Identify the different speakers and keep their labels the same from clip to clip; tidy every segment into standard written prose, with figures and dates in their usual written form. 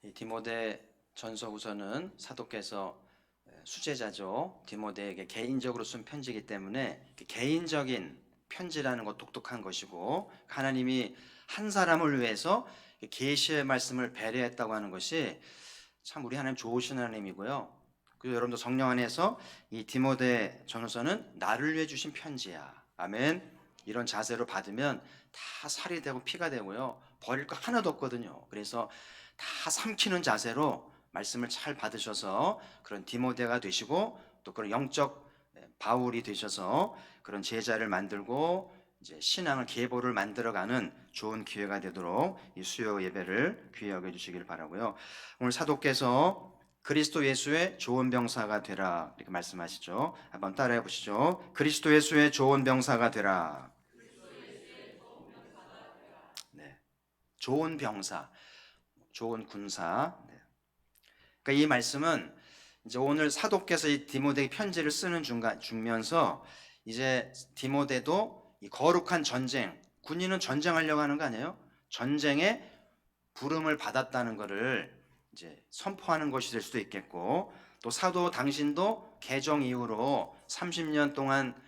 Speaker 1: 이 디모데 전서후서는 사도께서 수제자죠. 디모데에게 개인적으로 쓴 편지이기 때문에 개인적인 편지라는 것 독특한 것이고, 하나님이 한 사람을 위해서 계시의 말씀을 배려했다고 하는 것이 참 우리 하나님 좋으신 하나님이고요. 그리고 여러분도 성령 안에서 이 디모데 전서는 나를 위해 주신 편지야. 아멘. 이런 자세로 받으면 다 살이 되고 피가 되고요. 버릴 거 하나도 없거든요. 그래서 다 삼키는 자세로 말씀을 잘 받으셔서 그런 디모데가 되시고, 또 그런 영적 바울이 되셔서 그런 제자를 만들고 이제 신앙을 계보를 만들어가는 좋은 기회가 되도록 이 수요 예배를 귀히 여겨 주시길 바라고요. 오늘 사도께서 그리스도 예수의 좋은 병사가 되라 이렇게 말씀하시죠. 한번 따라해 보시죠. 그리스도 예수의 좋은 병사가 되라. 네, 좋은 병사, 좋은 군사. 네. 그러니까 이 말씀은 이제 오늘 사도께서 이 디모데 편지를 쓰는 중면서 이제 디모데도 이 거룩한 전쟁, 군인은 전쟁하려고 하는 거 아니에요? 전쟁에 부름을 받았다는 것을 이제 선포하는 것이 될 수도 있겠고, 또 사도 당신도 개종 이후로 30년 동안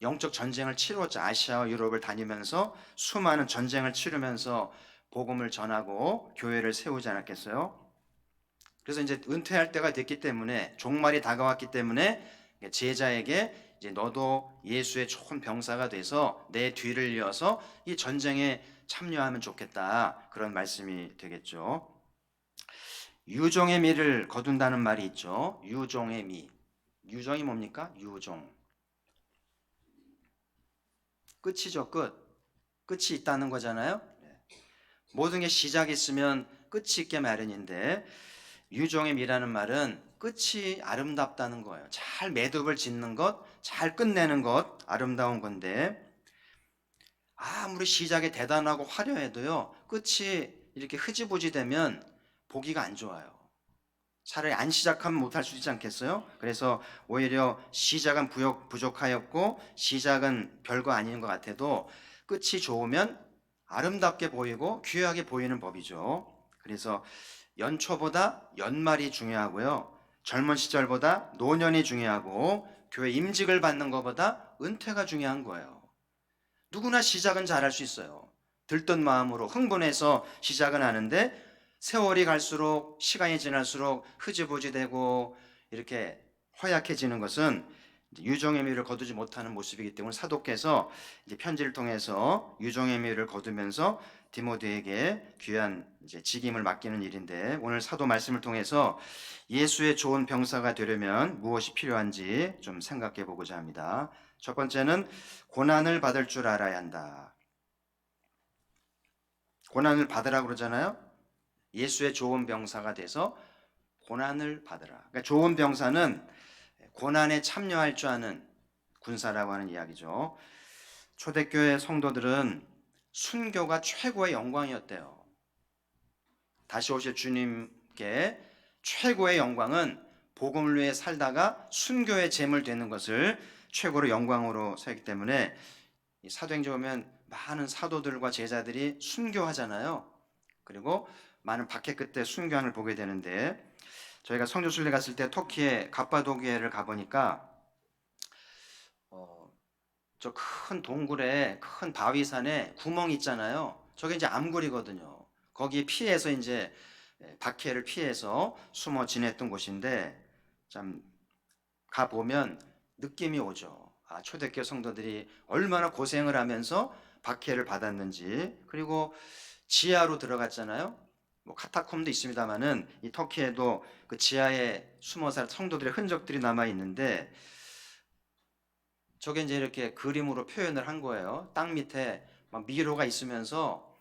Speaker 1: 영적 전쟁을 치루었죠. 아시아와 유럽을 다니면서 수많은 전쟁을 치르면서 복음을 전하고 교회를 세우지 않았겠어요? 그래서 이제 은퇴할 때가 됐기 때문에, 종말이 다가왔기 때문에 제자에게 이제 너도 예수의 좋은 병사가 돼서 내 뒤를 이어서 이 전쟁에 참여하면 좋겠다, 그런 말씀이 되겠죠. 유종의 미를 거둔다는 말이 있죠. 유종의 미. 유종이 뭡니까? 유종. 끝이죠, 끝. 끝이 있다는 거잖아요. 모든 게 시작이 있으면 끝이 있게 마련인데, 유종의 미라는 말은 끝이 아름답다는 거예요. 잘 매듭을 짓는 것, 잘 끝내는 것, 아름다운 건데, 아무리 시작이 대단하고 화려해도요, 끝이 이렇게 흐지부지 되면 보기가 안 좋아요. 차라리 안 시작하면 못할 수 있지 않겠어요? 그래서 오히려 시작은 부족하였고 시작은 별거 아닌 것 같아도 끝이 좋으면 아름답게 보이고 귀하게 보이는 법이죠. 그래서 연초보다 연말이 중요하고요. 젊은 시절보다 노년이 중요하고 교회 임직을 받는 것보다 은퇴가 중요한 거예요. 누구나 시작은 잘할 수 있어요. 들뜬 마음으로 흥분해서 시작은 하는데, 세월이 갈수록, 시간이 지날수록 흐지부지 되고 이렇게 허약해지는 것은 유종의 미를 거두지 못하는 모습이기 때문에, 사도께서 이제 편지를 통해서 유종의 미를 거두면서 디모데에게 귀한 이제 직임을 맡기는 일인데, 오늘 사도 말씀을 통해서 예수의 좋은 병사가 되려면 무엇이 필요한지 좀 생각해 보고자 합니다. 첫 번째는 고난을 받을 줄 알아야 한다. 고난을 받으라 그러잖아요. 예수의 좋은 병사가 돼서 고난을 받으라. 그러니까 좋은 병사는 고난에 참여할 줄 아는 군사라고 하는 이야기죠. 초대교회 성도들은 순교가 최고의 영광이었대요. 다시 오실 주님께 최고의 영광은 복음을 위해 살다가 순교의 제물 되는 것을 최고로 영광으로 세기 때문에, 사도행전 보면 많은 사도들과 제자들이 순교하잖아요. 그리고 많은 박해 끝에 순교함을 보게 되는데, 저희가 성교순례 갔을 때 터키의 갑바도기아를 가보니까 저 큰 동굴에, 큰 바위산에 구멍이 있잖아요. 저게 이제 암굴이거든요. 거기에 피해서 이제 박해를 피해서 숨어 지냈던 곳인데, 참 가보면 느낌이 오죠. 아, 초대교회 성도들이 얼마나 고생을 하면서 박해를 받았는지. 그리고 지하로 들어갔잖아요. 뭐 카타콤도 있습니다만은 이 터키에도 그 지하에 숨어 살 성도들의 흔적들이 남아 있는데, 저게 이제 이렇게 그림으로 표현을 한 거예요. 땅 밑에 막 미로가 있으면서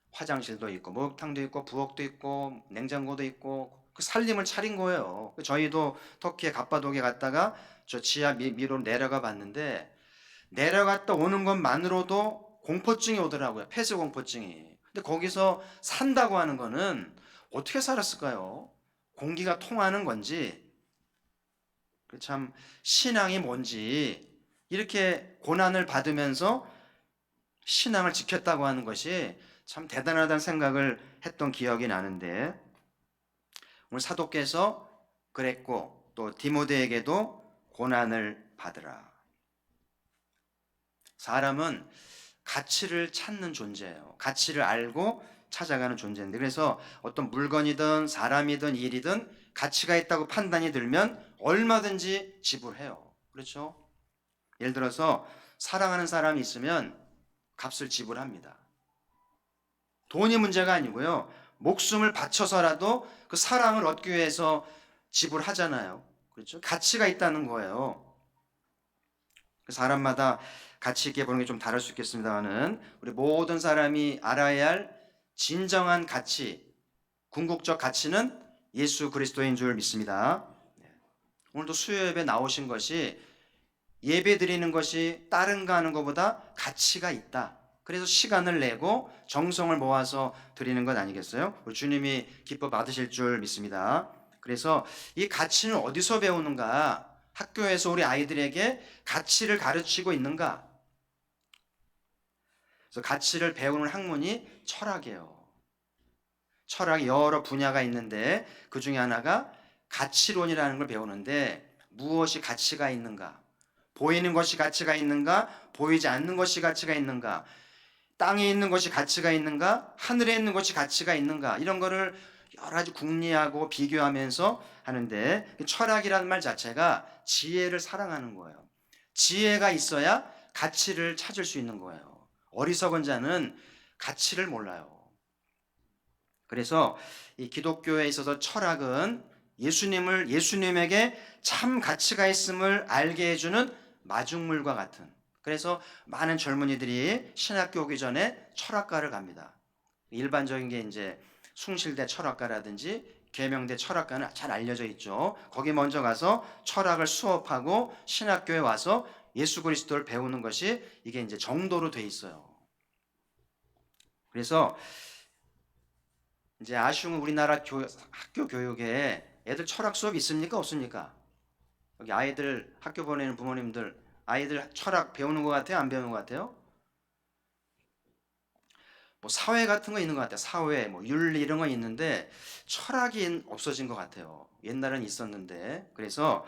Speaker 1: 화장실도 있고 목욕탕도 있고 부엌도 있고 냉장고도 있고, 그 살림을 차린 거예요. 저희도 터키에 갑바도기에 갔다가 저 지하 미로 내려가 봤는데, 내려갔다 오는 것만으로도 공포증이 오더라고요. 폐쇄 공포증이. 근데 거기서 산다고 하는 거는 어떻게 살았을까요? 공기가 통하는 건지, 참 신앙이 뭔지, 이렇게 고난을 받으면서 신앙을 지켰다고 하는 것이 참 대단하다는 생각을 했던 기억이 나는데, 오늘 사도께서 그랬고 또 디모데에게도 고난을 받으라. 사람은 가치를 찾는 존재예요. 가치를 알고 찾아가는 존재인데, 그래서 어떤 물건이든 사람이든 일이든 가치가 있다고 판단이 들면 얼마든지 지불해요. 그렇죠? 예를 들어서 사랑하는 사람이 있으면 값을 지불합니다. 돈이 문제가 아니고요. 목숨을 바쳐서라도 그 사랑을 얻기 위해서 지불하잖아요. 그렇죠? 가치가 있다는 거예요. 사람마다 가치 있게 보는 게 좀 다를 수 있겠습니다만은 우리 모든 사람이 알아야 할 진정한 가치, 궁극적 가치는 예수 그리스도인 줄 믿습니다. 오늘도 수요 예배 나오신 것이 예배 드리는 것이 다른 거 하는 것보다 가치가 있다. 그래서 시간을 내고 정성을 모아서 드리는 것 아니겠어요? 우리 주님이 기뻐 받으실 줄 믿습니다. 그래서 이 가치는 어디서 배우는가? 학교에서 우리 아이들에게 가치를 가르치고 있는가? 그래서 가치를 배우는 학문이 철학이에요. 철학이 여러 분야가 있는데 그 중에 하나가 가치론이라는 걸 배우는데, 무엇이 가치가 있는가? 보이는 것이 가치가 있는가? 보이지 않는 것이 가치가 있는가? 땅에 있는 것이 가치가 있는가? 하늘에 있는 것이 가치가 있는가? 이런 거를 여러 가지 궁리하고 비교하면서 하는데, 철학이라는 말 자체가 지혜를 사랑하는 거예요. 지혜가 있어야 가치를 찾을 수 있는 거예요. 어리석은 자는 가치를 몰라요. 그래서 이 기독교에 있어서 철학은 예수님에게 참 가치가 있음을 알게 해주는 마중물과 같은, 그래서 많은 젊은이들이 신학교 오기 전에 철학과를 갑니다. 일반적인 게 이제 숭실대 철학과라든지 계명대 철학과는 잘 알려져 있죠. 거기 먼저 가서 철학을 수업하고 신학교에 와서 예수 그리스도를 배우는 것이 이게 이제 정도로 돼 있어요. 그래서 이제 아쉬운 우리나라 학교 교육에 애들 철학 수업 있습니까? 없습니까? 여기 아이들 학교 보내는 부모님들, 아이들 철학 배우는 것 같아요? 안 배우는 것 같아요? 뭐 사회 같은 거 있는 것 같아요. 사회, 뭐 윤리 이런 거 있는데 철학이 없어진 것 같아요. 옛날엔 있었는데. 그래서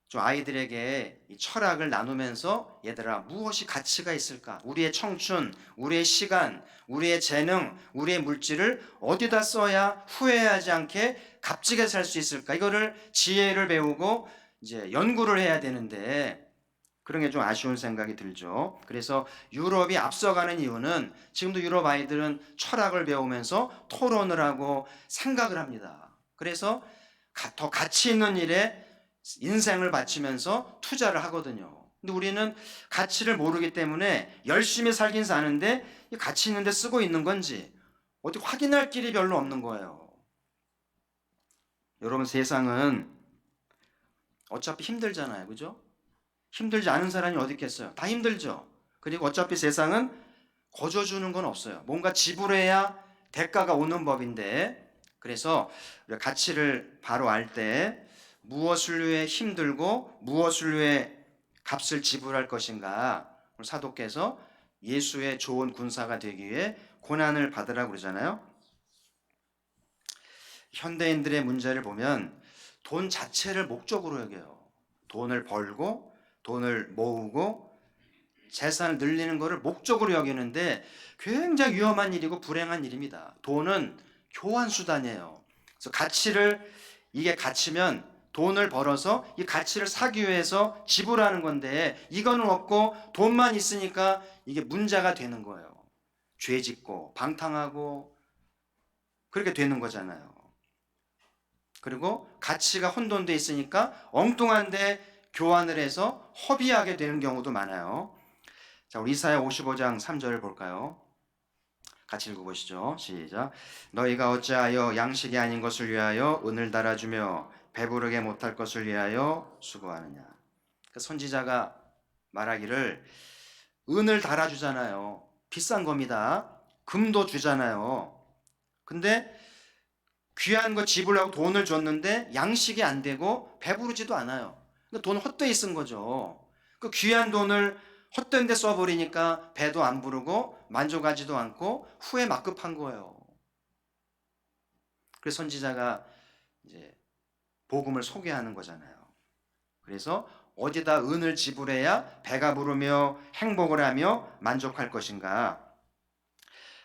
Speaker 1: 좀 아이들에게 이 철학을 나누면서, 얘들아, 무엇이 가치가 있을까? 우리의 청춘, 우리의 시간, 우리의 재능, 우리의 물질을 어디다 써야 후회하지 않게 값지게 살 수 있을까? 이거를 지혜를 배우고 이제 연구를 해야 되는데, 그런 게 좀 아쉬운 생각이 들죠. 그래서 유럽이 앞서가는 이유는, 지금도 유럽 아이들은 철학을 배우면서 토론을 하고 생각을 합니다. 그래서 더 가치 있는 일에 인생을 바치면서 투자를 하거든요. 근데 우리는 가치를 모르기 때문에 열심히 살긴 사는데 이 가치 있는 데 쓰고 있는 건지 어디 확인할 길이 별로 없는 거예요. 여러분, 세상은 어차피 힘들잖아요. 그죠? 힘들지 않은 사람이 어디 있겠어요? 다 힘들죠. 그리고 어차피 세상은 거저주는 건 없어요. 뭔가 지불해야 대가가 오는 법인데, 그래서 가치를 바로 알 때 무엇을 위해 힘들고 무엇을 위해 값을 지불할 것인가, 사도께서 예수의 좋은 군사가 되기 위해 고난을 받으라고 그러잖아요. 현대인들의 문제를 보면 돈 자체를 목적으로 여겨요. 돈을 벌고 돈을 모으고 재산을 늘리는 것을 목적으로 여기는데 굉장히 위험한 일이고 불행한 일입니다. 돈은 교환 수단이에요. 그래서 이게 가치면 돈을 벌어서 이 가치를 사기 위해서 지불하는 건데, 이거는 없고 돈만 있으니까 이게 문제가 되는 거예요. 죄 짓고 방탕하고 그렇게 되는 거잖아요. 그리고 가치가 혼돈돼 있으니까 엉뚱한데 교환을 해서 허비하게 되는 경우도 많아요. 자, 우리 이사야 55장 3절을 볼까요? 같이 읽어보시죠. 시작. 너희가 어찌하여 양식이 아닌 것을 위하여 은을 달아주며 배부르게 못할 것을 위하여 수고하느냐. 그 선지자가 말하기를, 은을 달아주잖아요. 비싼 겁니다. 금도 주잖아요. 근데 귀한 거 지불하고 돈을 줬는데 양식이 안 되고 배부르지도 않아요. 돈 헛되이 쓴 거죠. 그 귀한 돈을 헛된 데 써버리니까 배도 안 부르고 만족하지도 않고 후회 막급한 거예요. 그래서 선지자가 이제 복음을 소개하는 거잖아요. 그래서 어디다 은을 지불해야 배가 부르며 행복을 하며 만족할 것인가?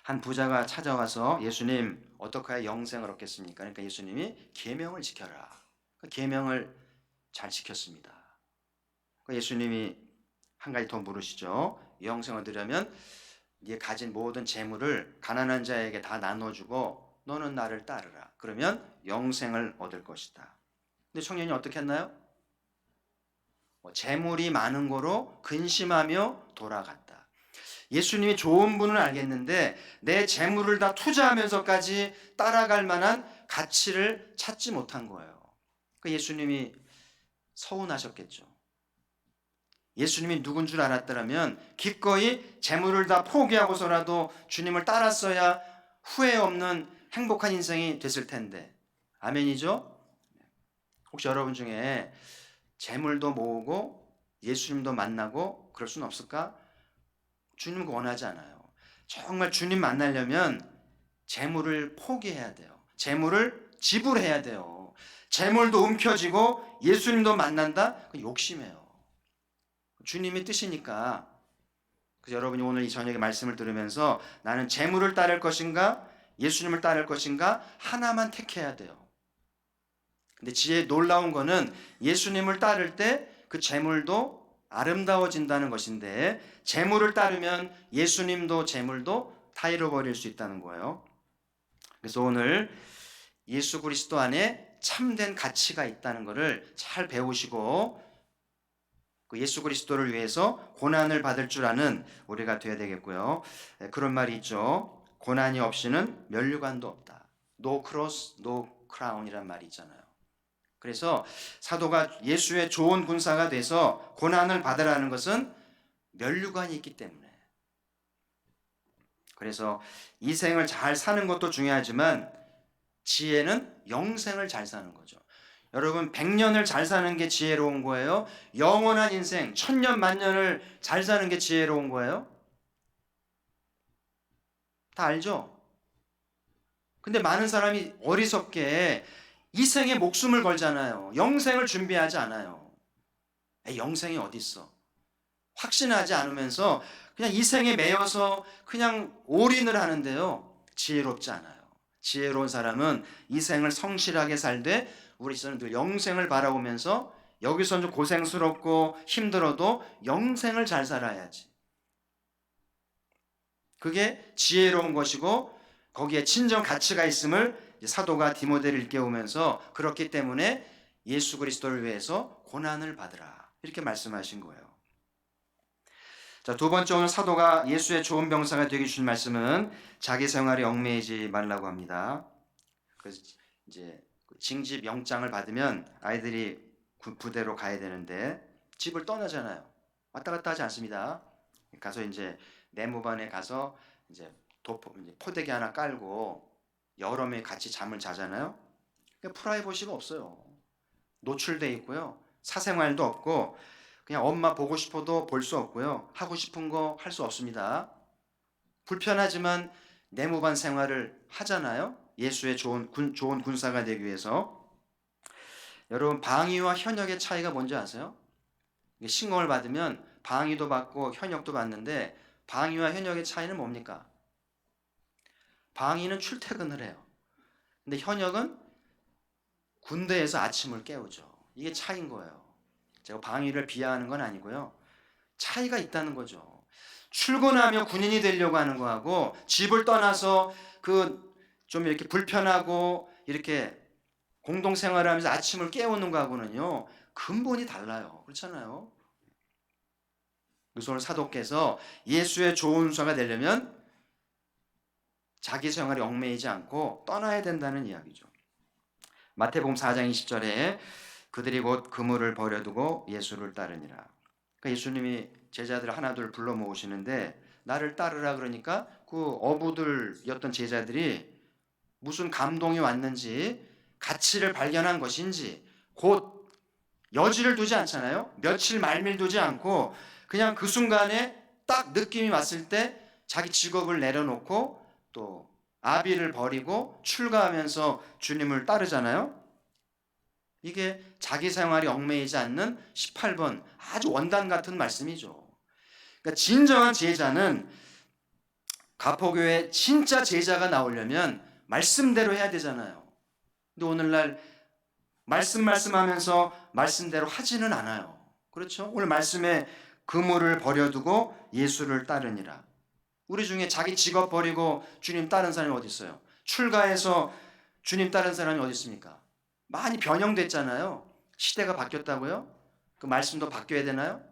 Speaker 1: 한 부자가 찾아와서 예수님 어떻게 해야 영생을 얻겠습니까? 그러니까 예수님이 계명을 지켜라. 그 계명을 잘 지켰습니다. 예수님이 한 가지 더 물으시죠. 영생을 얻으려면 네 가진 모든 재물을 가난한 자에게 다 나눠주고 너는 나를 따르라. 그러면 영생을 얻을 것이다. 근데 청년이 어떻게 했나요? 재물이 많은 거로 근심하며 돌아갔다. 예수님이 좋은 분은 알겠는데 내 재물을 다 투자하면서까지 따라갈 만한 가치를 찾지 못한 거예요. 예수님이 서운하셨겠죠. 예수님이 누군 줄 알았더라면 기꺼이 재물을 다 포기하고서라도 주님을 따랐어야 후회 없는 행복한 인생이 됐을 텐데. 아멘이죠? 혹시 여러분 중에 재물도 모으고 예수님도 만나고 그럴 수는 없을까? 주님은 원하지 않아요. 정말 주님 만나려면 재물을 포기해야 돼요. 재물을 지불해야 돼요. 재물도 움켜쥐고 예수님도 만난다? 그 욕심이에요. 주님이 뜻이니까. 그래서 여러분이 오늘 이 저녁에 말씀을 들으면서 나는 재물을 따를 것인가 예수님을 따를 것인가 하나만 택해야 돼요. 근데 놀라운 거는 예수님을 따를 때 그 재물도 아름다워진다는 것인데 재물을 따르면 예수님도 재물도 다 잃어버릴 수 있다는 거예요. 그래서 오늘 예수 그리스도 안에 참된 가치가 있다는 것을 잘 배우시고 그 예수 그리스도를 위해서 고난을 받을 줄 아는 우리가 되어야 되겠고요. 그런 말이 있죠. 고난이 없이는 면류관도 없다. No cross, no crown이란 말이 있잖아요. 그래서 사도가 예수의 좋은 군사가 돼서 고난을 받으라는 것은 면류관이 있기 때문에. 그래서 이 생을 잘 사는 것도 중요하지만 지혜는 영생을 잘 사는 거죠. 여러분 100년을 잘 사는 게 지혜로운 거예요? 영원한 인생 1000년 만년을 잘 사는 게 지혜로운 거예요? 다 알죠? 근데 많은 사람이 어리석게 이 생에 목숨을 걸잖아요. 영생을 준비하지 않아요. 영생이 어디 있어? 확신하지 않으면서 그냥 이 생에 매여서 그냥 올인을 하는데요. 지혜롭지 않아요. 지혜로운 사람은 이 생을 성실하게 살되 우리 시선은 늘 영생을 바라보면서 여기서 좀 고생스럽고 힘들어도 영생을 잘 살아야지. 그게 지혜로운 것이고 거기에 진정 가치가 있음을 사도가 디모데를 일깨우면서 그렇기 때문에 예수 그리스도를 위해서 고난을 받으라 이렇게 말씀하신 거예요. 자, 두 번째 오늘 사도가 예수의 좋은 병사가 되게 주신 말씀은 자기 생활에 얽매이지 말라고 합니다. 그래서 이제 징집 영장을 받으면 아이들이 부대로 가야 되는데 집을 떠나잖아요. 왔다 갔다 하지 않습니다. 가서 이제 내무반에 가서 이제 포대기 하나 깔고 여러 명이 같이 잠을 자잖아요. 그러니까 프라이버시가 없어요. 노출돼 있고요. 사생활도 없고 그냥 엄마 보고 싶어도 볼 수 없고요. 하고 싶은 거 할 수 없습니다. 불편하지만 내무반 생활을 하잖아요. 예수의 좋은 군사가 되기 위해서. 여러분 방위와 현역의 차이가 뭔지 아세요? 신검을 받으면 방위도 받고 현역도 받는데 방위와 현역의 차이는 뭡니까? 방위는 출퇴근을 해요. 근데 현역은 군대에서 아침을 깨우죠. 이게 차이인 거예요. 제가 방위를 비하하는 건 아니고요. 차이가 있다는 거죠. 출근하며 군인이 되려고 하는 거하고 집을 떠나서 좀 이렇게 불편하고 이렇게 공동생활을 하면서 아침을 깨우는 거하고는요. 근본이 달라요. 그렇잖아요. 그래서 오늘 사도께서 예수의 좋은 수가 되려면 자기 생활에 얽매이지 않고 떠나야 된다는 이야기죠. 마태복음 4장 20절에 그들이 곧 그물을 버려두고 예수를 따르니라. 그러니까 예수님이 제자들 하나둘 불러 모으시는데 나를 따르라 그러니까 그 어부들이었던 제자들이 무슨 감동이 왔는지 가치를 발견한 것인지 곧 여지를 두지 않잖아요. 며칠 말밀 두지 않고 그냥 그 순간에 딱 느낌이 왔을 때 자기 직업을 내려놓고 또 아비를 버리고 출가하면서 주님을 따르잖아요. 이게 자기 생활이 얽매이지 않는 18번 아주 원단 같은 말씀이죠. 그러니까 진정한 제자는 가포교회 진짜 제자가 나오려면 말씀대로 해야 되잖아요. 근데 오늘날 말씀하면서 말씀대로 하지는 않아요. 그렇죠? 오늘 말씀에 그물을 버려두고 예수를 따르니라. 우리 중에 자기 직업 버리고 주님 따른 사람이 어디 있어요? 출가해서 주님 따른 사람이 어디 있습니까? 많이 변형됐잖아요. 시대가 바뀌었다고요? 그 말씀도 바뀌어야 되나요?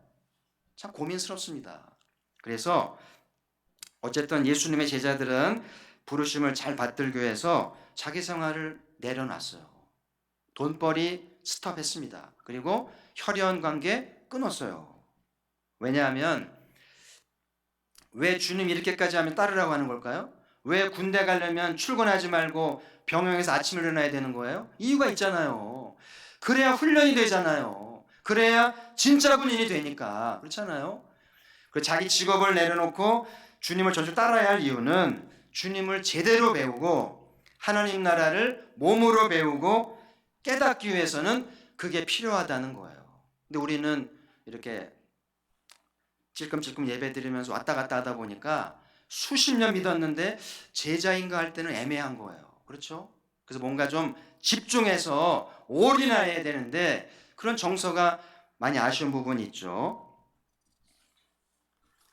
Speaker 1: 참 고민스럽습니다. 그래서 어쨌든 예수님의 제자들은 부르심을 잘 받들기 위해서 자기 생활을 내려놨어요. 돈벌이 스톱했습니다. 그리고 혈연 관계 끊었어요. 왜냐하면 왜 주님 이렇게까지 하면 따르라고 하는 걸까요? 왜 군대 가려면 출근하지 말고 병영에서 아침에 일어나야 되는 거예요? 이유가 있잖아요. 그래야 훈련이 되잖아요. 그래야 진짜 군인이 되니까. 그렇잖아요. 그 자기 직업을 내려놓고 주님을 전적 따라야 할 이유는 주님을 제대로 배우고 하나님 나라를 몸으로 배우고 깨닫기 위해서는 그게 필요하다는 거예요. 근데 우리는 이렇게 찔끔찔끔 예배 드리면서 왔다 갔다 하다 보니까 수십 년 믿었는데 제자인가 할 때는 애매한 거예요. 그렇죠? 그래서 뭔가 좀 집중해서 올인해야 되는데 그런 정서가 많이 아쉬운 부분이 있죠.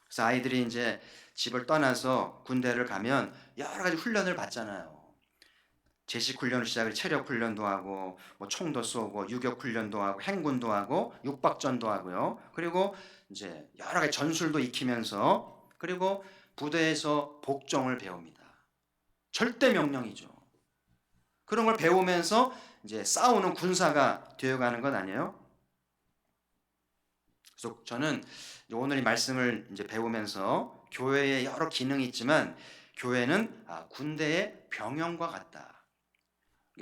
Speaker 1: 그래서 아이들이 이제 집을 떠나서 군대를 가면 여러 가지 훈련을 받잖아요. 제식 훈련을 시작해 체력 훈련도 하고 뭐 총도 쏘고 유격 훈련도 하고 행군도 하고 육박전도 하고요. 그리고 이제 여러 가지 전술도 익히면서 그리고 부대에서 복종을 배웁니다. 절대 명령이죠. 그런 걸 배우면서 이제 싸우는 군사가 되어가는 건 아니에요. 그래서 저는 오늘 이 말씀을 이제 배우면서 교회에 여러 기능이 있지만 교회는 군대의 병영과 같다.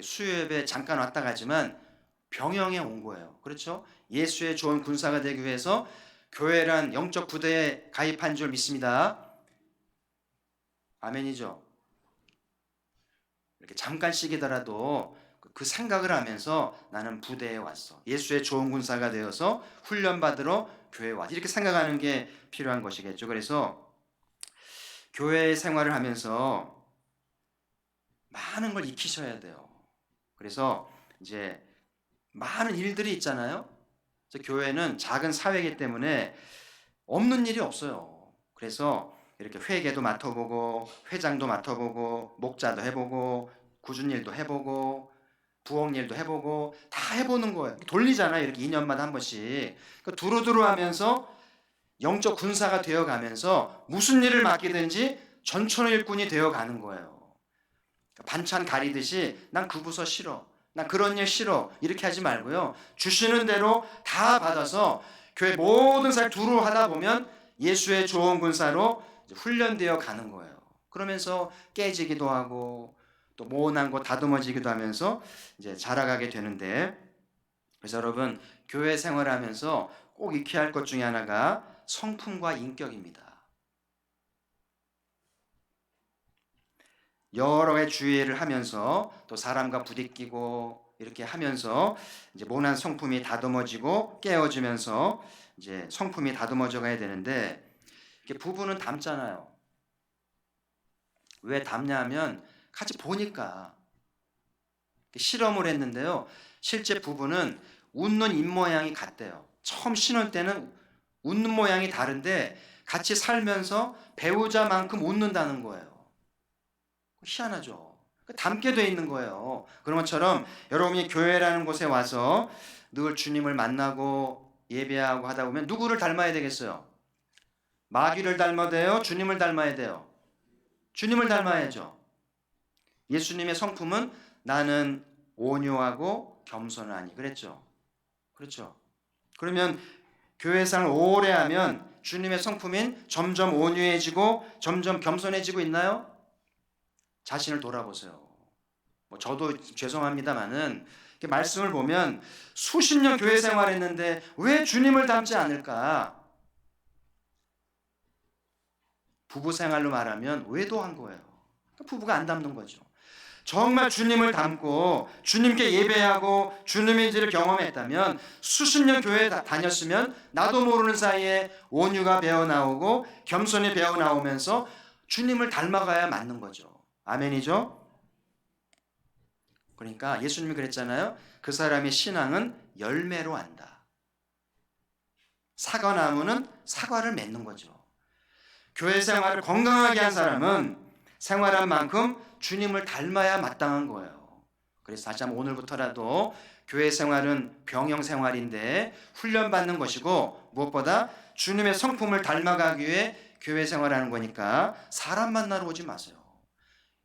Speaker 1: 수요예배 잠깐 왔다 가지만 병영에 온 거예요. 그렇죠? 예수의 좋은 군사가 되기 위해서 교회란 영적 부대에 가입한 줄 믿습니다. 아멘이죠. 이렇게 잠깐씩이더라도 그 생각을 하면서 나는 부대에 왔어. 예수의 좋은 군사가 되어서 훈련받으러 교회에 왔어. 이렇게 생각하는 게 필요한 것이겠죠. 그래서 교회 생활을 하면서 많은 걸 익히셔야 돼요. 그래서 이제 많은 일들이 있잖아요. 그래서 교회는 작은 사회이기 때문에 없는 일이 없어요. 그래서 이렇게 회계도 맡아보고 회장도 맡아보고 목자도 해보고 꾸준일도 해보고 부엌일도 해보고 다 해보는 거예요. 돌리잖아요. 이렇게 2년마다 한 번씩. 그러니까 두루두루 하면서 영적 군사가 되어가면서 무슨 일을 맡기든지 전천후 일꾼이 되어가는 거예요. 반찬 가리듯이 난 그 부서 싫어. 난 그런 일 싫어. 이렇게 하지 말고요. 주시는 대로 다 받아서 교회 모든 살 두루 하다 보면 예수의 좋은 군사로 훈련되어 가는 거예요. 그러면서 깨지기도 하고 또 모난 거 다듬어지기도 하면서 이제 자라가게 되는데 그래서 여러분 교회 생활하면서 꼭 익혀야 할 것 중에 하나가 성품과 인격입니다. 여러 가지 주의를 하면서 또 사람과 부딪히고 이렇게 하면서 이제 모난 성품이 다듬어지고 깨어지면서 이제 성품이 다듬어져 가야 되는데 이렇게 부부는 닮잖아요. 왜 닮냐면 같이 보니까 실험을 했는데요. 실제 부부는 웃는 입모양이 같대요. 처음 신혼 때는 웃는 모양이 다른데 같이 살면서 배우자만큼 웃는다는 거예요. 희한하죠. 닮게 돼 있는 거예요. 그런 것처럼 여러분이 교회라는 곳에 와서 늘 주님을 만나고 예배하고 하다 보면 누구를 닮아야 되겠어요? 마귀를 닮아야 돼요? 주님을 닮아야 돼요? 주님을 닮아야죠. 예수님의 성품은 나는 온유하고 겸손하니 그랬죠. 그렇죠. 그러면 교회 생활을 오래 하면 주님의 성품인 점점 온유해지고 점점 겸손해지고 있나요? 자신을 돌아보세요. 저도 죄송합니다만은 말씀을 보면 수십 년 교회 생활했는데 왜 주님을 닮지 않을까? 부부 생활로 말하면 외도한 거예요. 부부가 안 닮는 거죠. 정말 주님을 닮고 주님께 예배하고 주님의 일을 경험했다면 수십 년 교회 다녔으면 나도 모르는 사이에 온유가 배어나오고 겸손이 배어나오면서 주님을 닮아가야 맞는 거죠. 아멘이죠? 그러니까 예수님이 그랬잖아요. 그 사람의 신앙은 열매로 안다. 사과나무는 사과를 맺는 거죠. 교회 생활을 건강하게 한 사람은 생활한 만큼 주님을 닮아야 마땅한 거예요. 그래서 다시 한번 오늘부터라도 교회 생활은 병영 생활인데 훈련받는 것이고 무엇보다 주님의 성품을 닮아가기 위해 교회 생활하는 거니까 사람 만나러 오지 마세요.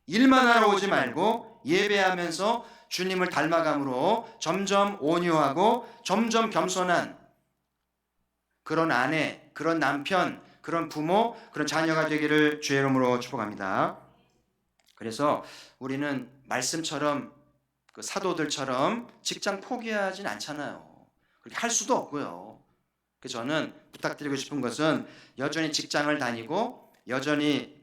Speaker 1: 일만 하러 오지 말고 예배하면서 주님을 닮아감으로 점점 온유하고 점점 겸손한 그런 아내, 그런 남편, 그런 부모, 그런 자녀가 되기를 주의 이름으로 축복합니다. 그래서 우리는 말씀처럼 그 사도들처럼 직장 포기하진 않잖아요. 그렇게 할 수도 없고요. 그래서 저는 부탁드리고 싶은 것은 여전히 직장을 다니고 여전히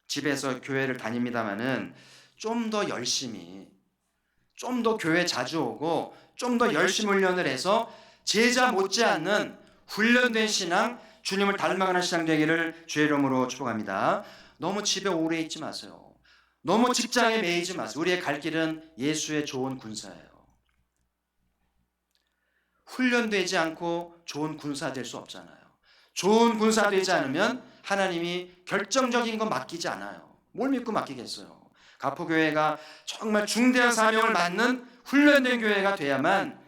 Speaker 1: 집에서 교회를 다닙니다마는 좀 더 열심히, 좀 더 교회 자주 오고 좀 더 열심히 훈련을 해서 제자 못지않는 훈련된 신앙, 주님을 닮아가는 신앙 되기를 주의 이름으로 축복합니다. 너무 집에 오래 있지 마세요. 너무 직장에 매이지 마세요. 우리의 갈 길은 예수의 좋은 군사예요. 훈련되지 않고 좋은 군사 될 수 없잖아요. 좋은 군사 되지 않으면 하나님이 결정적인 건 맡기지 않아요. 뭘 믿고 맡기겠어요? 가포교회가 정말 중대한 사명을 맡는 훈련된 교회가 돼야만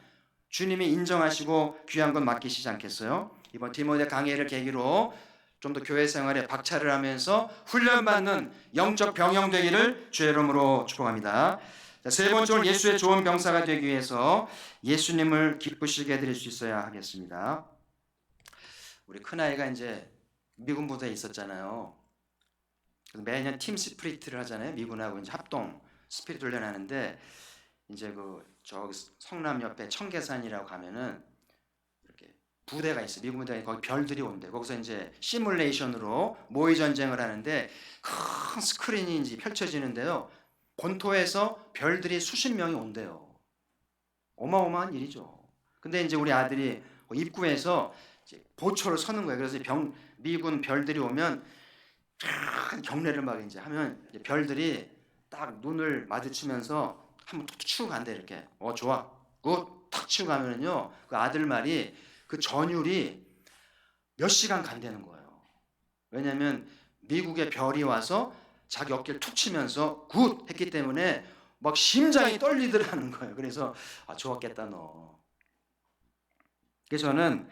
Speaker 1: 주님이 인정하시고 귀한 건 맡기시지 않겠어요? 이번 디모데 강해를 계기로 좀 더 교회 생활에 박차를 하면서 훈련받는 영적 병영 되기를 주의 이름으로 축복합니다. 세 번째로 예수의 좋은 병사가 되기 위해서 예수님을 기쁘시게 해드릴 수 있어야 하겠습니다. 우리 큰아이가 이제 미군 부대에 있었잖아요. 매년 팀 스피릿을 하잖아요. 미군하고 이제 합동 스피릿 훈련하는데 이제 저기 성남 옆에 청계산이라고 가면은 이렇게 부대가 있어요. 미군 부대가 거기 별들이 온대. 거기서 이제 시뮬레이션으로 모의 전쟁을 하는데 큰 스크린이 이제 펼쳐지는데요. 본토에서 별들이 수십 명이 온대요. 어마어마한 일이죠. 근데 이제 우리 아들이 입구에서 이제 보초를 서는 거예요. 그래서 미군 별들이 오면 큰 경례를 막 이제 하면 이제 별들이 딱 눈을 마주치면서 한번 툭 치고 간대 이렇게. 좋아. 굿. 탁 치고 가면은요. 그 아들 말이 그 전율이 몇 시간 간다는 거예요. 왜냐면 미국의 별이 와서 자기 어깨를 툭 치면서 굿 했기 때문에 막 심장이 떨리더라는 거예요. 그래서 좋았겠다 너. 그래서 저는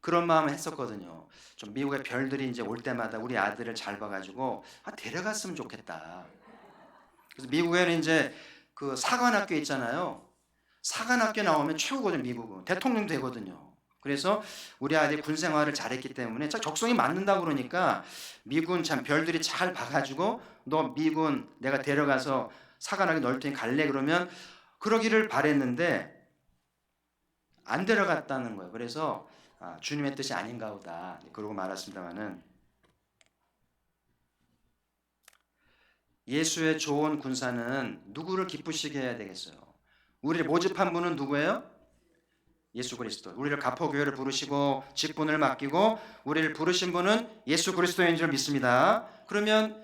Speaker 1: 그런 마음을 했었거든요. 좀 미국의 별들이 이제 올 때마다 우리 아들을 잘 봐가지고 데려갔으면 좋겠다. 그래서 미국에는 이제 그 사관학교 있잖아요. 사관학교 나오면 최고거든요. 미국은 대통령 되거든요. 그래서 우리 아들이 군 생활을 잘했기 때문에 적성이 맞는다 그러니까 미군 참 별들이 잘 봐가지고 너 미군 내가 데려가서 사관학교 넣을 테니 갈래 그러면 그러기를 바랬는데 안 데려갔다는 거예요. 그래서 주님의 뜻이 아닌가 보다 그러고 말았습니다만은 예수의 좋은 군사는 누구를 기쁘시게 해야 되겠어요? 우리를 모집한 분은 누구예요? 예수 그리스도. 우리를 가포교회를 부르시고 직분을 맡기고 우리를 부르신 분은 예수 그리스도인 줄 믿습니다. 그러면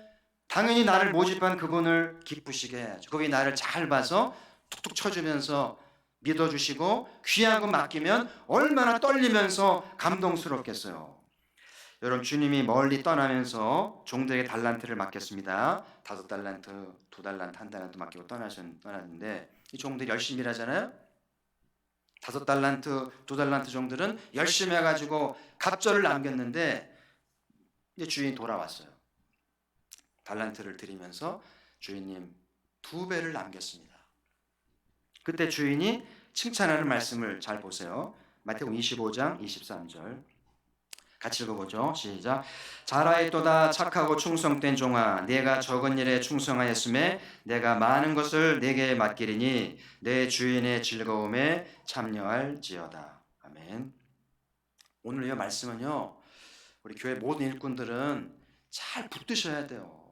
Speaker 1: 당연히 나를 모집한 그분을 기쁘시게 해야죠. 그분이 나를 잘 봐서 툭툭 쳐주면서 믿어주시고 귀한 건 맡기면 얼마나 떨리면서 감동스럽겠어요. 여러분 주님이 멀리 떠나면서 종들에게 달란트를 맡겼습니다. 5달란트, 2달란트, 1달란트 맡기고 떠났는데 이 종들이 열심히 일하잖아요. 5달란트, 2달란트 종들은 열심히 해가지고 갑절을 남겼는데 이제 주인이 돌아왔어요. 달란트를 드리면서 주인님 2배를 남겼습니다. 그때 주인이 칭찬하는 말씀을 잘 보세요. 마태복음 25장 23절 같이 읽어보죠. 시작. 잘하였도다 착하고 충성된 종아 내가 적은 일에 충성하였음에 내가 많은 것을 내게 맡기리니 내 주인의 즐거움에 참여할지어다. 아멘. 오늘 이 말씀은요 우리 교회 모든 일꾼들은 잘 붙드셔야 돼요.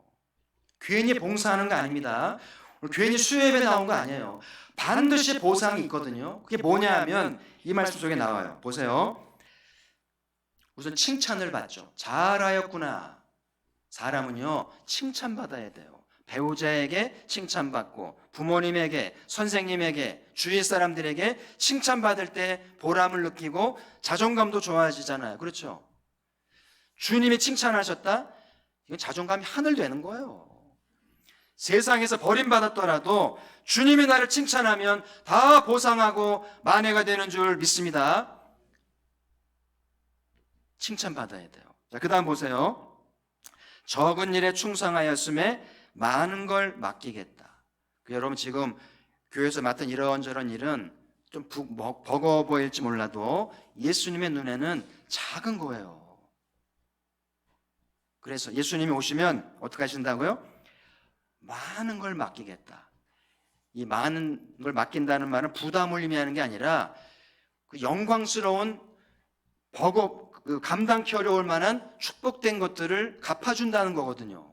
Speaker 1: 괜히 봉사하는 거 아닙니다. 괜히 수요예배 나온 거 아니에요. 반드시 보상이 있거든요. 그게 뭐냐 하면 이 말씀 속에 나와요. 보세요. 우선 칭찬을 받죠. 잘하였구나. 사람은요, 칭찬받아야 돼요. 배우자에게 칭찬받고, 부모님에게, 선생님에게, 주위 사람들에게 칭찬받을 때 보람을 느끼고 자존감도 좋아지잖아요. 그렇죠? 주님이 칭찬하셨다? 이건 자존감이 하늘 되는 거예요. 세상에서 버림받았더라도 주님이 나를 칭찬하면 다 보상하고 만회가 되는 줄 믿습니다. 칭찬받아야 돼요. 자, 그 다음 보세요. 적은 일에 충성하였음에 많은 걸 맡기겠다. 여러분 지금 교회에서 맡은 이런저런 일은 좀 버거워 보일지 몰라도 예수님의 눈에는 작은 거예요. 그래서 예수님이 오시면 어떻게 하신다고요? 많은 걸 맡기겠다. 이 많은 걸 맡긴다는 말은 부담을 의미하는 게 아니라 그 영광스러운 감당치 어려울 만한 축복된 것들을 갚아준다는 거거든요.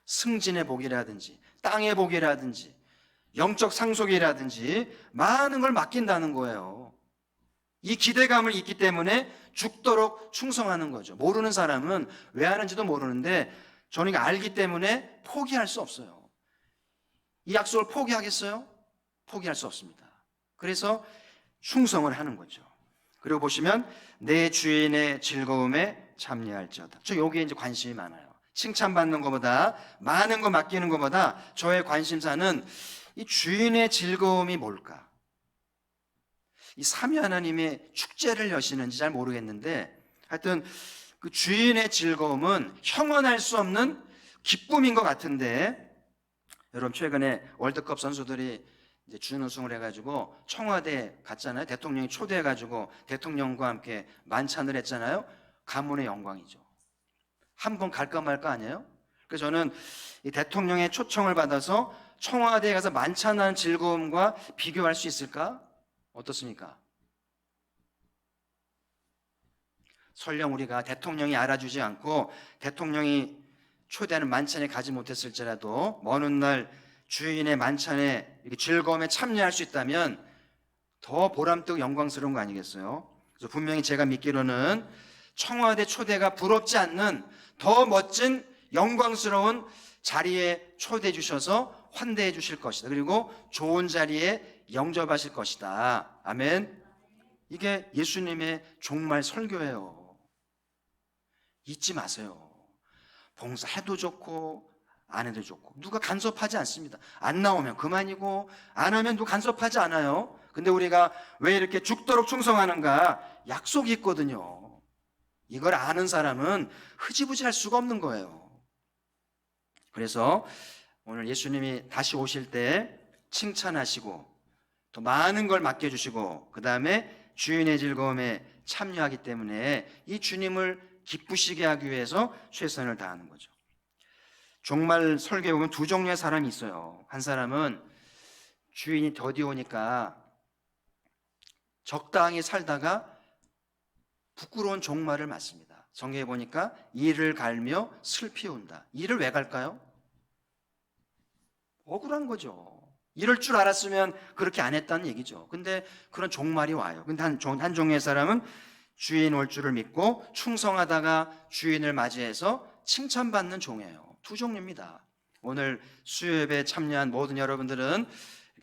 Speaker 1: 승진의 복이라든지 땅의 복이라든지 영적 상속이라든지 많은 걸 맡긴다는 거예요. 이 기대감을 있기 때문에 죽도록 충성하는 거죠. 모르는 사람은 왜 하는지도 모르는데 저는 이거 알기 때문에 포기할 수 없어요. 이 약속을 포기하겠어요? 포기할 수 없습니다. 그래서 충성을 하는 거죠. 그리고 보시면 내 주인의 즐거움에 참여할지어다. 저 여기에 이제 관심이 많아요. 칭찬받는 것보다 많은 거 맡기는 것보다 저의 관심사는 이 주인의 즐거움이 뭘까? 이 삼위 하나님의 축제를 여시는지 잘 모르겠는데 하여튼 그 주인의 즐거움은 형언할 수 없는 기쁨인 것 같은데 여러분 최근에 월드컵 선수들이 이제 준우승을 해가지고 청와대 갔잖아요. 대통령이 초대해가지고 대통령과 함께 만찬을 했잖아요. 가문의 영광이죠. 한번 갈까 말까 아니에요? 그래서 저는 이 대통령의 초청을 받아서 청와대에 가서 만찬하는 즐거움과 비교할 수 있을까? 어떻습니까? 설령 우리가 대통령이 알아주지 않고 대통령이 초대하는 만찬에 가지 못했을지라도 먼 훗날 주인의 만찬에 즐거움에 참여할 수 있다면 더 보람되고 영광스러운 거 아니겠어요? 그래서 분명히 제가 믿기로는 청와대 초대가 부럽지 않는 더 멋진 영광스러운 자리에 초대해 주셔서 환대해 주실 것이다. 그리고 좋은 자리에 영접하실 것이다. 아멘. 이게 예수님의 종말 설교예요. 잊지 마세요. 봉사해도 좋고 안 해도 좋고 누가 간섭하지 않습니다. 안 나오면 그만이고 안 하면 누가 간섭하지 않아요. 근데 우리가 왜 이렇게 죽도록 충성하는가? 약속이 있거든요. 이걸 아는 사람은 흐지부지할 수가 없는 거예요. 그래서 오늘 예수님이 다시 오실 때 칭찬하시고 또 많은 걸 맡겨주시고 그 다음에 주인의 즐거움에 참여하기 때문에 이 주님을 기쁘시게 하기 위해서 최선을 다하는 거죠. 종말 설교에 보면 두 종류의 사람이 있어요. 한 사람은 주인이 더디 오니까 적당히 살다가 부끄러운 종말을 맞습니다. 성경에 보니까 이를 갈며 슬피 온다. 이를 왜 갈까요? 억울한 거죠. 이럴 줄 알았으면 그렇게 안 했다는 얘기죠. 근데 그런 종말이 와요. 근데 한 종류의 사람은 주인 올 줄을 믿고 충성하다가 주인을 맞이해서 칭찬받는 종이에요. 두 종류입니다. 오늘 수요예배에 참여한 모든 여러분들은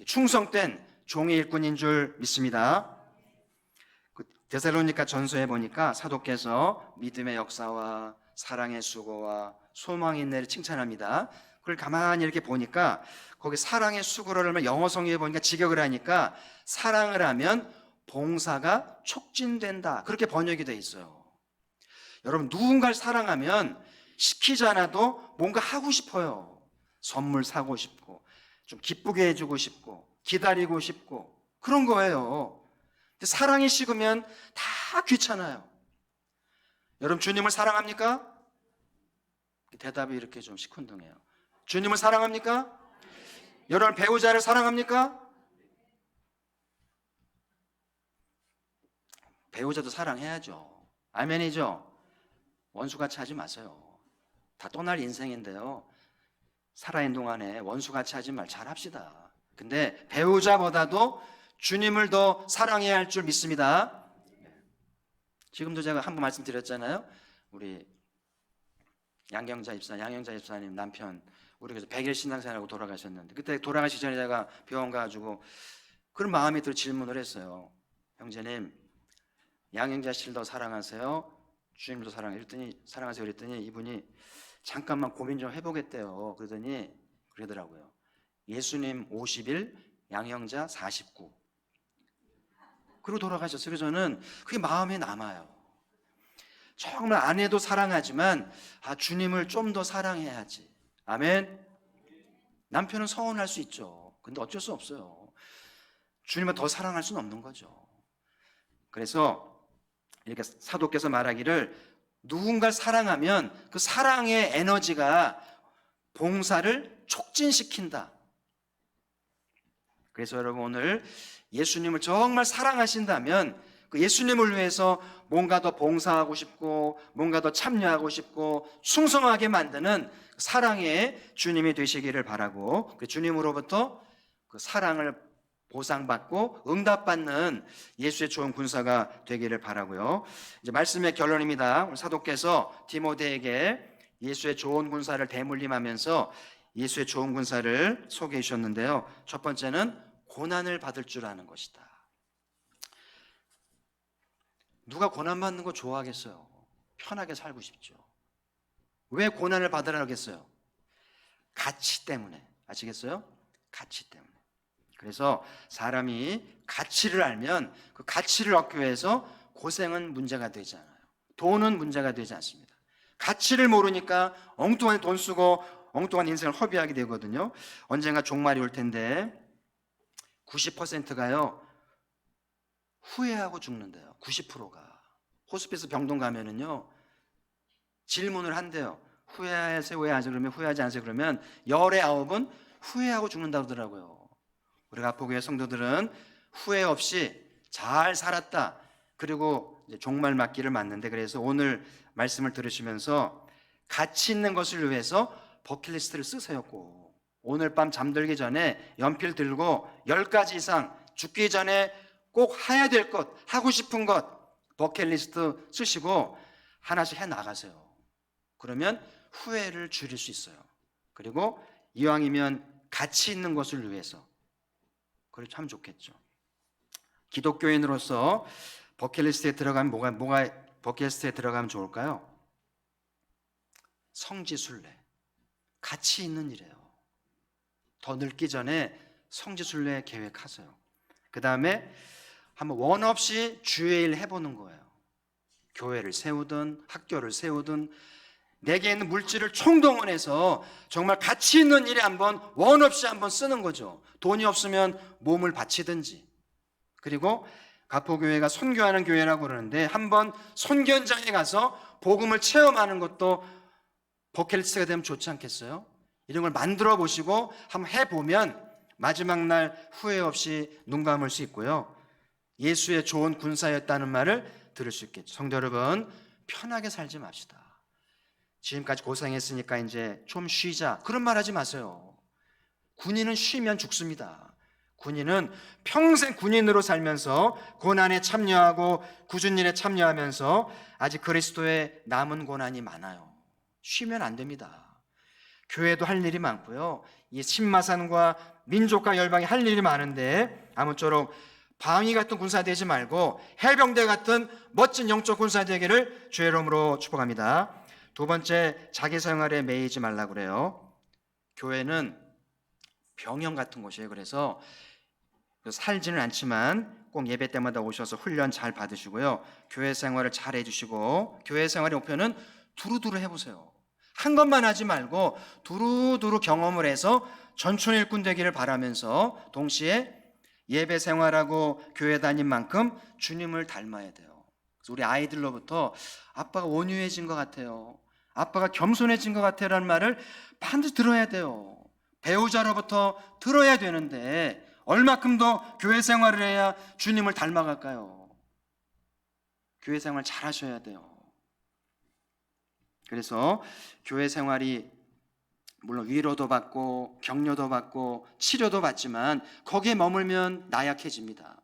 Speaker 1: 충성된 종의 일꾼인 줄 믿습니다. 데살로니가 전서에 보니까 사도께서 믿음의 역사와 사랑의 수고와 소망의 인내를 칭찬합니다. 그걸 가만히 이렇게 보니까 거기 사랑의 수고를 하면 영어 성경에 보니까 직역을 하니까 사랑을 하면 봉사가 촉진된다. 그렇게 번역이 돼 있어요. 여러분 누군가를 사랑하면 시키지 않아도 뭔가 하고 싶어요. 선물 사고 싶고 좀 기쁘게 해주고 싶고 기다리고 싶고 그런 거예요. 근데 사랑이 식으면 다 귀찮아요. 여러분 주님을 사랑합니까? 대답이 이렇게 좀 시큰둥해요. 주님을 사랑합니까? 여러분 배우자를 사랑합니까? 배우자도 사랑해야죠. 아멘이죠? 원수같이 하지 마세요. 다 떠날 인생인데요. 살아있는 동안에 원수같이 하지 말 잘합시다. 근데 배우자보다도 주님을 더 사랑해야 할 줄 믿습니다. 지금도 제가 한 번 말씀드렸잖아요. 우리 양영자 집사님 남편, 우리 그래서 100일 신앙생활하고 돌아가셨는데, 그때 돌아가시기 전에 제가 병원 가가지고 그런 마음이 들어 질문을 했어요. 형제님, 양영자 씨를 더 사랑하세요? 주님도 사랑하세요? 그랬더니 이분이 잠깐만 고민 좀 해보겠대요. 그러더라고요. 예수님 50일, 양형자 49. 그러고 돌아가셨어요. 그래서 저는 그게 마음에 남아요. 정말 아내도 사랑하지만 주님을 좀 더 사랑해야지. 아멘. 남편은 서운할 수 있죠. 근데 어쩔 수 없어요. 주님을 더 사랑할 수는 없는 거죠. 그래서 이렇게 사도께서 말하기를 누군가를 사랑하면 그 사랑의 에너지가 봉사를 촉진시킨다. 그래서 여러분, 오늘 예수님을 정말 사랑하신다면 그 예수님을 위해서 뭔가 더 봉사하고 싶고 뭔가 더 참여하고 싶고 충성하게 만드는 사랑의 주님이 되시기를 바라고, 그 주님으로부터 그 사랑을 보상받고 응답받는 예수의 좋은 군사가 되기를 바라고요. 이제 말씀의 결론입니다. 오늘 사도께서 디모데에게 예수의 좋은 군사를 대물림하면서 예수의 좋은 군사를 소개해 주셨는데요. 첫 번째는 고난을 받을 줄 아는 것이다. 누가 고난받는 거 좋아하겠어요? 편하게 살고 싶죠. 왜 고난을 받으라 하겠어요? 가치 때문에. 아시겠어요? 가치 때문에. 그래서 사람이 가치를 알면 그 가치를 얻기 위해서 고생은 문제가 되지 않아요. 돈은 문제가 되지 않습니다. 가치를 모르니까 엉뚱한 돈 쓰고 엉뚱한 인생을 허비하게 되거든요. 언젠가 종말이 올 텐데 90%가요 후회하고 죽는데요. 90%가 호스피스 병동 가면은요 질문을 한대요. 후회하세요? 후회하지 않으세요? 그러면 열의 9은 후회하고 죽는다고 하더라고요. 우리 가포교회 성도들은 후회 없이 잘 살았다. 그리고 이제 종말 맞기를 맞는데, 그래서 오늘 말씀을 들으시면서 가치 있는 것을 위해서 버킷리스트를 쓰세요. 꼭 오늘 밤 잠들기 전에 연필 들고 10가지 이상 죽기 전에 꼭 해야 될 것, 하고 싶은 것 버킷리스트 쓰시고 하나씩 해 나가세요. 그러면 후회를 줄일 수 있어요. 그리고 이왕이면 가치 있는 것을 위해서, 그래 참 좋겠죠. 기독교인으로서 버킷리스트에 들어가면 뭐가 버킷리스트에 들어가면 좋을까요? 성지순례, 가치 있는 일이에요. 더 늙기 전에 성지순례 계획하세요. 그 다음에 한번 원 없이 주의 일 해보는 거예요. 교회를 세우든 학교를 세우든 내게 있는 물질을 총동원해서 정말 가치 있는 일에 한번 원 없이 한번 쓰는 거죠. 돈이 없으면 몸을 바치든지. 그리고 가포교회가 선교하는 교회라고 그러는데 한번 선교 현장에 가서 복음을 체험하는 것도 버킷리스트가 되면 좋지 않겠어요? 이런 걸 만들어 보시고 한번 해보면 마지막 날 후회 없이 눈 감을 수 있고요. 예수의 좋은 군사였다는 말을 들을 수 있겠죠. 성도 여러분, 편하게 살지 맙시다. 지금까지 고생했으니까 이제 좀 쉬자, 그런 말 하지 마세요. 군인은 쉬면 죽습니다. 군인은 평생 군인으로 살면서 고난에 참여하고 굳은 일에 참여하면서 아직 그리스도의 남은 고난이 많아요. 쉬면 안 됩니다. 교회도 할 일이 많고요. 이 신마산과 민족과 열방이 할 일이 많은데 아무쪼록 방위 같은 군사 되지 말고 해병대 같은 멋진 영적 군사 되기를 주의 이름으로 축복합니다. 두 번째, 자기 생활에 매이지 말라고 그래요. 교회는 병영 같은 곳이에요. 그래서 살지는 않지만 꼭 예배 때마다 오셔서 훈련 잘 받으시고요. 교회 생활을 잘 해주시고, 교회 생활의 목표는 두루두루 해보세요. 한 것만 하지 말고 두루두루 경험을 해서 전천일꾼 되기를 바라면서 동시에 예배 생활하고 교회 다닌 만큼 주님을 닮아야 돼요. 그래서 우리 아이들로부터 아빠가 온유해진 것 같아요, 아빠가 겸손해진 것 같아요 라는 말을 반드시 들어야 돼요. 배우자로부터 들어야 되는데 얼마큼 더 교회 생활을 해야 주님을 닮아갈까요? 교회 생활 잘 하셔야 돼요. 그래서 교회 생활이 물론 위로도 받고 격려도 받고 치료도 받지만 거기에 머물면 나약해집니다.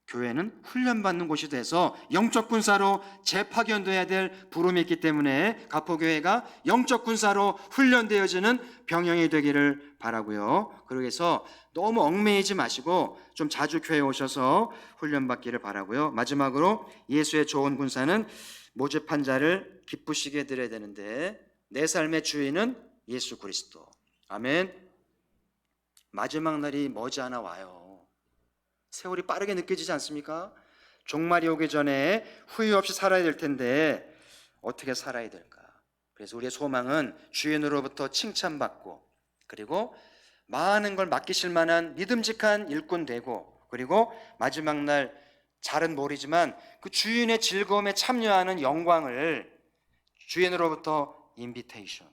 Speaker 1: 교회는 훈련받는 곳이 돼서 영적 군사로 재파견돼야 될 부름이 있기 때문에 가포교회가 영적 군사로 훈련되어지는 병영이 되기를 바라고요. 그래서 너무 얽매이지 마시고 좀 자주 교회에 오셔서 훈련받기를 바라고요. 마지막으로 예수의 좋은 군사는 모집한 자를 기쁘시게 드려야 되는데 내 삶의 주인은 예수 그리스도. 아멘. 마지막 날이 머지않아 와요. 세월이 빠르게 느껴지지 않습니까? 종말이 오기 전에 후회 없이 살아야 될 텐데 어떻게 살아야 될까? 그래서 우리의 소망은 주인으로부터 칭찬받고 그리고 많은 걸 맡기실 만한 믿음직한 일꾼 되고 그리고 마지막 날 잘은 모르지만 그 주인의 즐거움에 참여하는 영광을 주인으로부터 인비테이션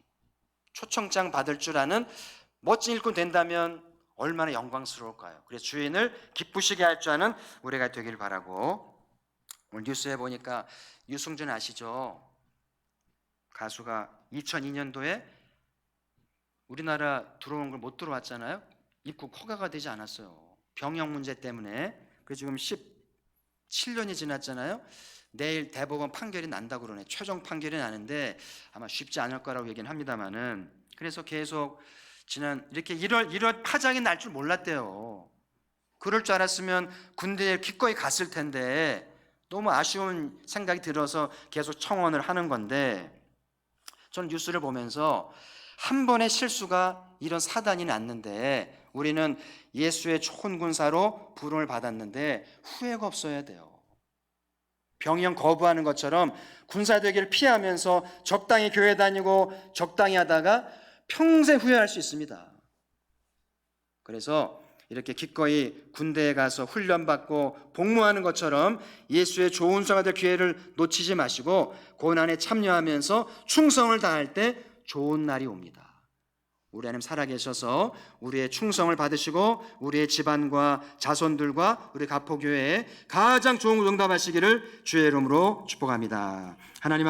Speaker 1: 초청장 받을 줄 아는 멋진 일꾼 된다면 얼마나 영광스러울까요? 그래서 주인을 기쁘시게 할 줄 아는 우리가 되길 바라고. 오늘 뉴스에 보니까 유승준 아시죠? 가수가 2002년도에 우리나라 들어온 걸 못 들어왔잖아요. 입국 허가가 되지 않았어요. 병역 문제 때문에. 그래서 지금 17년이 지났잖아요. 내일 대법원 판결이 난다고 그러네. 최종 판결이 나는데 아마 쉽지 않을 거라고 얘기는 합니다만은 그래서 계속 지난 이렇게 이런 파장이 날 줄 몰랐대요. 그럴 줄 알았으면 군대에 기꺼이 갔을 텐데 너무 아쉬운 생각이 들어서 계속 청원을 하는 건데 저는 뉴스를 보면서 한 번의 실수가 이런 사단이 났는데 우리는 예수의 좋은 군사로 부름을 받았는데 후회가 없어야 돼요. 병영 거부하는 것처럼 군사 되기를 피하면서 적당히 교회 다니고 적당히 하다가 평생 후회할 수 있습니다. 그래서 이렇게 기꺼이 군대에 가서 훈련받고 복무하는 것처럼 예수의 좋은 사가 될 기회를 놓치지 마시고 고난에 참여하면서 충성을 다할 때 좋은 날이 옵니다. 우리 하나님 살아계셔서 우리의 충성을 받으시고 우리의 집안과 자손들과 우리 가포교회에 가장 좋은 응답하시기를 주의 이름으로 축복합니다. 하나님